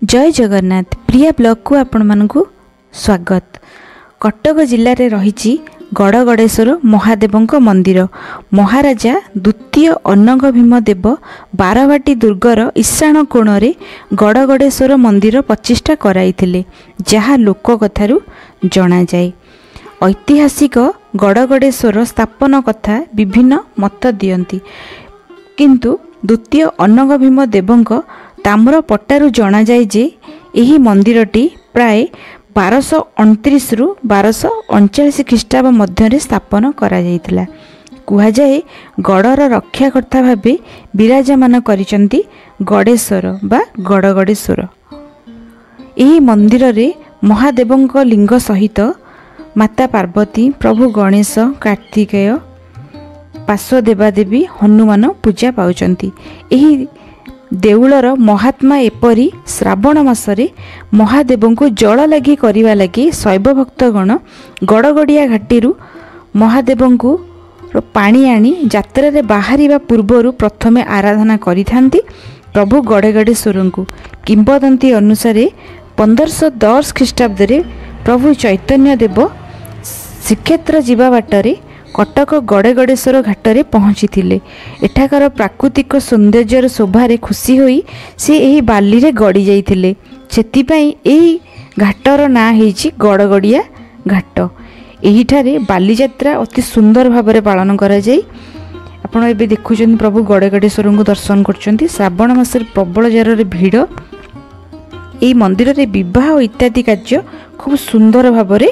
जय जगन्नाथ प्रिया ब्लॉग को आपण मानकु स्वागत। कटक जिले में रही गड़गड़ेश्वर महादेवंक मंदिर। महाराजा द्वितीय अनंग भीमदेव बारवाटी दुर्गर ईशान कोण रे गड़गड़ेश्वर मंदिर प्रतिष्ठा कराइथिले, जहा लोक कथारु जना जाए। ऐतिहासिक गड़गड़ेश्वर स्थापन कथा विभिन्न मत दियंती, किंतु द्वितीय अनंग भीमदेवंक ताम्र पट्टारू जना जाए जे एही मंदिरटी प्राय 1229 रु 1249 ख्रीष्टाब्द मध्य स्थापन करा जायतिला। कुहा जाए गड़र रक्षाकर्ता भावे विराजमान करिसंती गड़ेश्वर बा गड़गड़ेश्वर। एही मंदिर रे महादेवंक लिंग सहित माता पार्वती, प्रभु गणेश, कार्तिकेय, पार्श्व देवादेवी, हनुमान पूजा पाउचंती। एही देउलर महात्मा एपरी श्रावण मासरे महादेव को जल लगी करने लगी शैव भक्तगण गड़गड़िया घाटी महादेव को पानी आनी यात्रा रे बाहरिबा पूर्वरु प्रथमे आराधना करिथांती प्रभु गड़गड़ेश्वर को। किंवदंती अनुसार 1510 ख्रीष्टाब्द रे प्रभु चैतन्य देव श्रीक्षेत्र जीवा बाटरे कटक गड़गड़ेश्वर घाटरे पहुँची थिले। एठाकार प्राकृतिक सौंदर्यर शोभारे खुशी होई से एही बाली रे गड़ी जाइथिले, सेतिपई एही घाटर ना हेछि गड़गड़िया घाट। एहिठारे बाली यात्रा अति सुंदर भाबरे पालन करा जाय। आपण एबे देखुछन प्रभु गड़गड़ेश्वर को दर्शन करछंती। श्रावण मासरे प्रबल जार भिड़। एही मंदिर रे विवाह इत्यादि कार्य खूब सुंदर भाबरे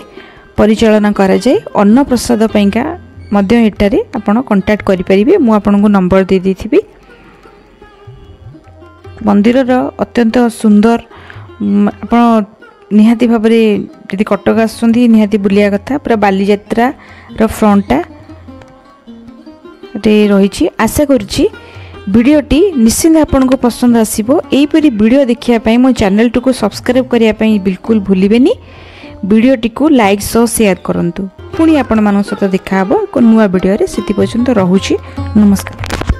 परिचालना करा जाय। अन्न प्रसाद पैका मध्य एटारे आपण कांटेक्ट करि परिबे, मु आपनको नंबर दे देथिबी। मंदिर अत्यंत सुंदर। आपण निहाती भाबरे यदि कटक आसुंती निहाती बुलिया कथा। पूरा बाली यात्रा रो फ्रंटटा रे रहिछि। आशा करछि वीडियोटी निश्चित आपनको पसंद आसीबो। एहीपरि वीडियो देखिया पई मो चैनल को सब्सक्राइब करिया पई बिल्कुल भूलिबेनी। वीडियोटी को लाइक सह शेयर करंतु। पुणी आपण मान सहित देखा हबो को नुवा वीडियो रे। सेति पर्यंत रहुछि। नमस्कार।